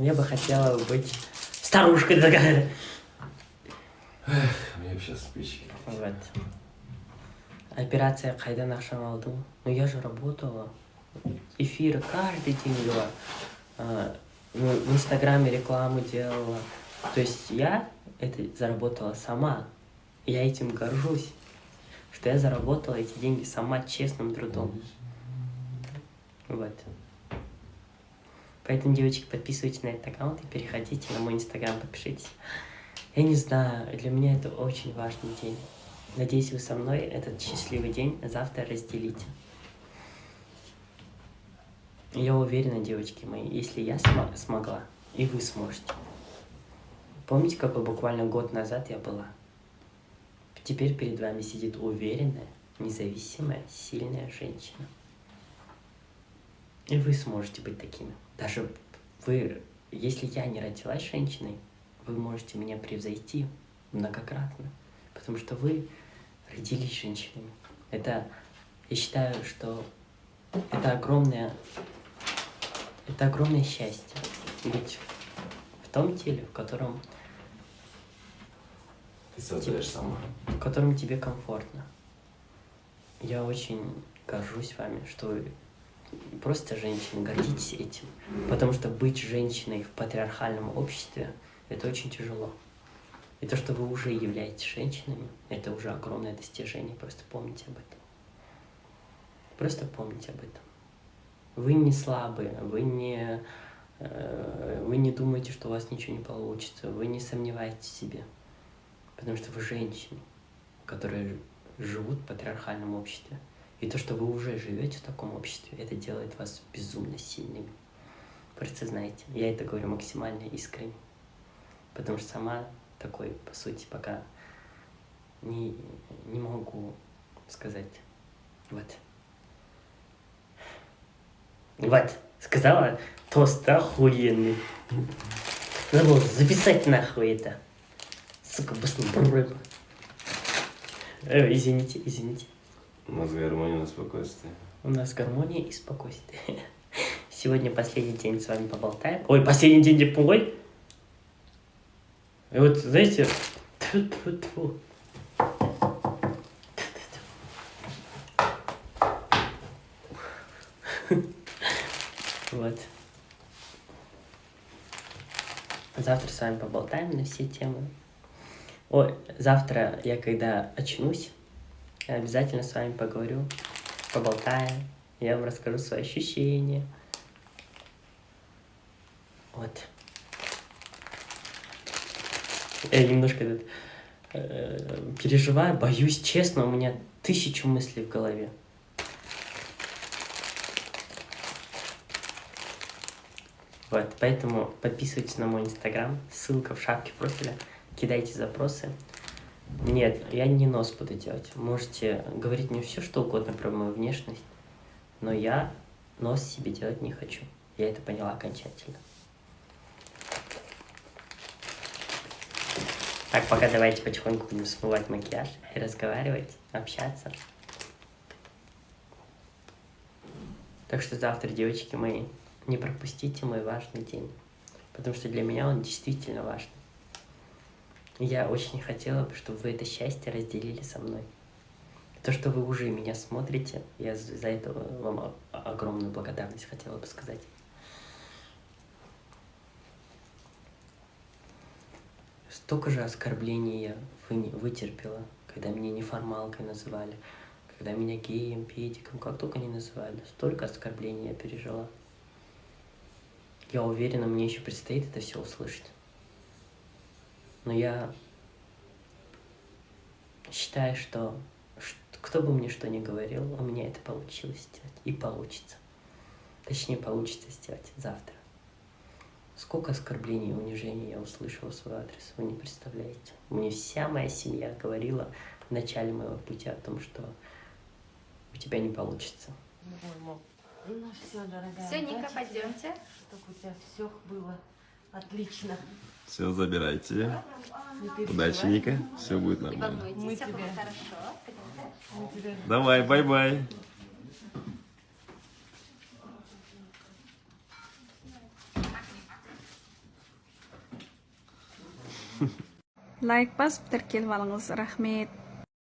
Я бы хотела быть старушкой такая. Мне сейчас спички. Вот. Операция «Қайдан ақшам алдым». Ну я же работала. Эфиры каждый день вела. В Инстаграме рекламу делала. То есть я это заработала сама. Я этим горжусь, что я заработала эти деньги сама честным трудом. Вот. Поэтому, девочки, подписывайтесь на этот аккаунт и переходите на мой Инстаграм, подпишитесь. Я не знаю, для меня это очень важный день. Надеюсь, вы со мной этот счастливый день завтра разделите. Я уверена, девочки мои, если я смогла, и вы сможете. Помните, какой буквально год назад я была? Теперь перед вами сидит уверенная, независимая, сильная женщина. И вы сможете быть такими. Даже вы, если я не родилась женщиной, вы можете меня превзойти многократно. Потому что вы родились женщинами. Это, я считаю, что это огромное счастье быть в том теле, в котором Ты создаешь сама. в котором тебе комфортно. Я очень горжусь вами, что вы просто женщины, гордитесь этим. Потому что быть женщиной в патриархальном обществе – это очень тяжело. И то, что вы уже являетесь женщинами, это уже огромное достижение. Просто помните об этом. Просто помните об этом. Вы не слабые, вы не думаете, что у вас ничего не получится, вы не сомневаетесь в себе. Потому что вы женщины, которые живут в патриархальном обществе. И то, что вы уже живете в таком обществе, это делает вас безумно сильными. Просто знаете, я это говорю максимально искренне. Потому что сама такой, по сути, пока не могу сказать. Вот. Вот, сказала, тост охуенный. Надо было записать нахуй это. Сука, быстро. Извините. У нас гармония, у нас спокойствие. У нас гармония и спокойствие. Сегодня последний день с вами поболтаем. Ой, последний день Депугой. И вот, знаете, тьфу-тьфу-тьфу. Вот. Завтра с вами поболтаем на все темы. Ой, завтра я когда очнусь, я обязательно с вами поговорю, поболтаем, я вам расскажу свои ощущения. Вот. Я немножко переживаю, боюсь, честно, у меня 1000 мыслей в голове. Вот, поэтому подписывайтесь на мой Инстаграм, ссылка в шапке профиля, кидайте запросы. Нет, я не нос буду делать. Можете говорить мне все, что угодно про мою внешность, но я нос себе делать не хочу. Я это поняла окончательно. Так, пока давайте потихоньку будем смывать макияж и разговаривать, общаться. Так что завтра, девочки мои, не пропустите мой важный день, потому что для меня он действительно важный. Я очень хотела бы, чтобы вы это счастье разделили со мной. То, что вы уже меня смотрите, я за это вам огромную благодарность хотела бы сказать. Столько же оскорблений я вытерпела, когда меня неформалкой называли, когда меня геем, педиком, как только не называли. Столько оскорблений я пережила. Я уверена, мне еще предстоит это все услышать. Но я считаю, что кто бы мне что ни говорил, у меня это получилось сделать. И получится. Точнее, получится сделать завтра. Сколько оскорблений и унижений я услышала в свой адрес, вы не представляете. Мне вся моя семья говорила в начале моего пути о том, что у тебя не получится. Ну все, дорогая. Все, Ника, пойдемте. Чтобы у тебя все было отлично. Все, забирайте. Не переживай. Удачи, Ника. Все будет Не нормально. волнуйтесь, Мы все тебя- будет хорошо. Пойдемте. Мы тебя Давай, бай-бай. Лайк басып тіркеліп алыңыз, рахмет.